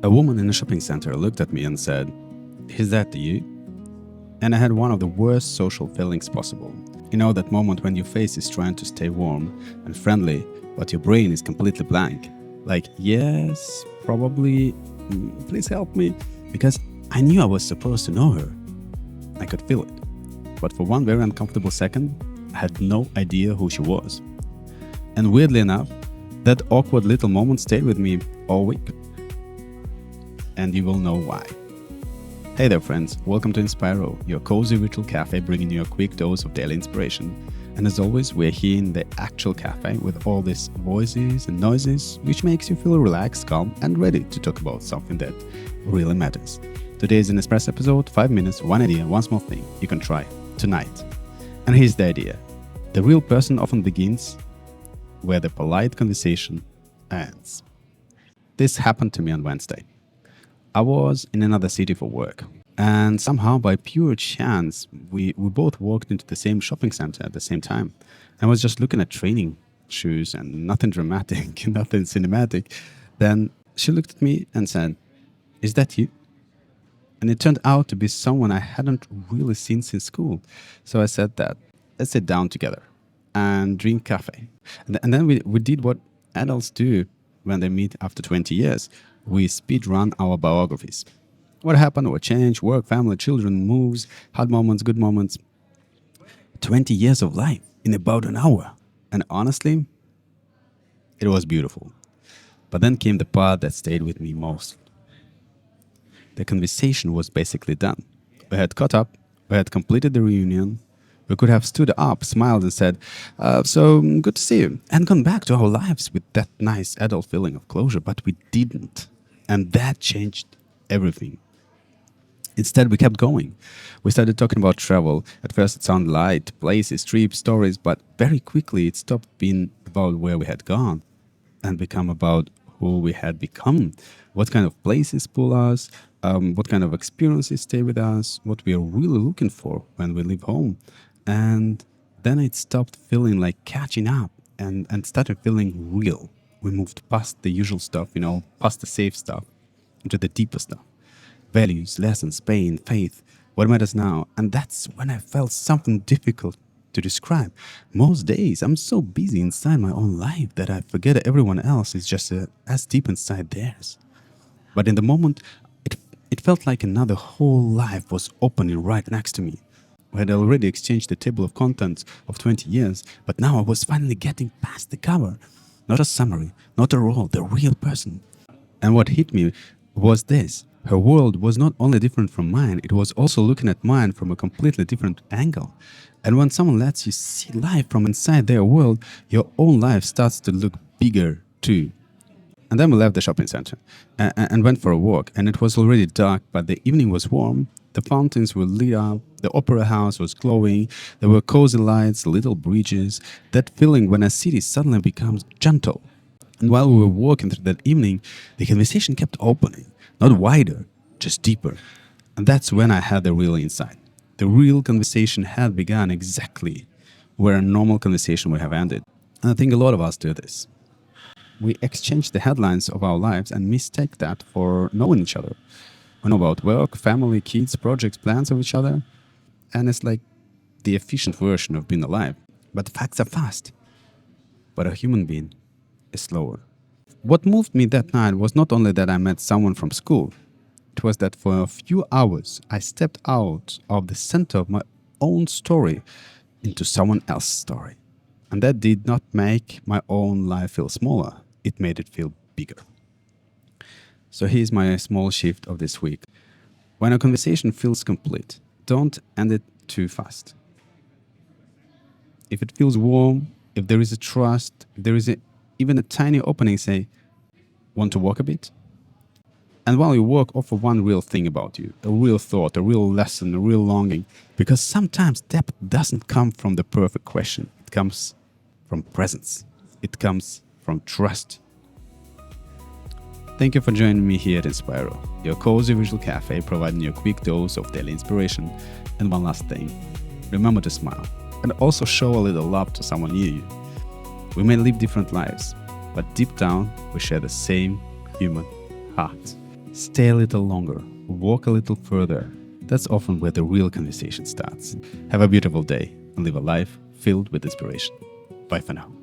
A woman in a shopping center looked at me and said, "Is that you?" And I had one of the worst social feelings possible. You know, that moment when your face is trying to stay warm and friendly, but your brain is completely blank. Like, yes, probably, please help me. Because I knew I was supposed to know her. I could feel it. But for one very uncomfortable second, I had no idea who she was. And weirdly enough, that awkward little moment stayed with me all week. And you will know why. Hey there friends, welcome to INSPIRO, your cozy virtual cafe bringing you a quick dose of daily inspiration. And as always, we're here in the actual cafe with all these voices and noises, which makes you feel relaxed, calm and ready to talk about something that really matters. Today is an Espresso episode, 5 minutes, one idea, one small thing you can try tonight. And here's the idea. The real person often begins where the polite conversation ends. This happened to me on Wednesday. I was in another city for work, and somehow by pure chance, we both walked into the same shopping center at the same time. I was just looking at training shoes and nothing dramatic, nothing cinematic. Then she looked at me and said, "Is that you?" And it turned out to be someone I hadn't really seen since school. So I said that, let's sit down together and drink coffee. And then we did what adults do when they meet after 20 years. We speed run our biographies. What happened, what changed, work, family, children, moves, hard moments, good moments. 20 years of life in about an hour. And honestly, it was beautiful. But then came the part that stayed with me most. The conversation was basically done. We had caught up, we had completed the reunion. We could have stood up, smiled and said, so good to see you, and gone back to our lives with that nice adult feeling of closure, but we didn't. And that changed everything. Instead, we kept going. We started talking about travel. At first it sounded light, places, trips, stories, but very quickly it stopped being about where we had gone and become about who we had become, what kind of places pull us, what kind of experiences stay with us, what we are really looking for when we leave home. And then it stopped feeling like catching up and started feeling real. We moved past the usual stuff, past the safe stuff, into the deeper stuff. Values, lessons, pain, faith, what matters now. And that's when I felt something difficult to describe. Most days I'm so busy inside my own life that I forget everyone else is just as deep inside theirs. But in the moment, it felt like another whole life was opening right next to me. We had already exchanged the table of contents of 20 years, but now I was finally getting past the cover. Not a summary, not a role, the real person. And what hit me was this. Her world was not only different from mine, it was also looking at mine from a completely different angle. And when someone lets you see life from inside their world, your own life starts to look bigger too. And then we left the shopping center and went for a walk. And it was already dark, but the evening was warm. The fountains were lit up. The opera house was glowing. There were cozy lights, little bridges. That feeling when a city suddenly becomes gentle. And while we were walking through that evening, the conversation kept opening. Not wider, just deeper. And that's when I had the real insight. The real conversation had begun exactly where a normal conversation would have ended. And I think a lot of us do this. We exchange the headlines of our lives and mistake that for knowing each other. We know about work, family, kids, projects, plans of each other. And it's like the efficient version of being alive. But the facts are fast. But a human being is slower. What moved me that night was not only that I met someone from school. It was that for a few hours I stepped out of the center of my own story into someone else's story. And that did not make my own life feel smaller. It made it feel bigger. So here's my small shift of this week. When a conversation feels complete, don't end it too fast. If it feels warm, if there is a trust, if there is even a tiny opening, say, want to walk a bit? And while you walk, offer one real thing about you, a real thought, a real lesson, a real longing. Because sometimes depth doesn't come from the perfect question. It comes from presence. It comes from trust. Thank you for joining me here at INSPIRO, your cozy visual cafe providing you a quick dose of daily inspiration. And one last thing, remember to smile and also show a little love to someone near you. We may live different lives, but deep down we share the same human heart. Stay a little longer, walk a little further. That's often where the real conversation starts. Have a beautiful day and live a life filled with inspiration. Bye for now.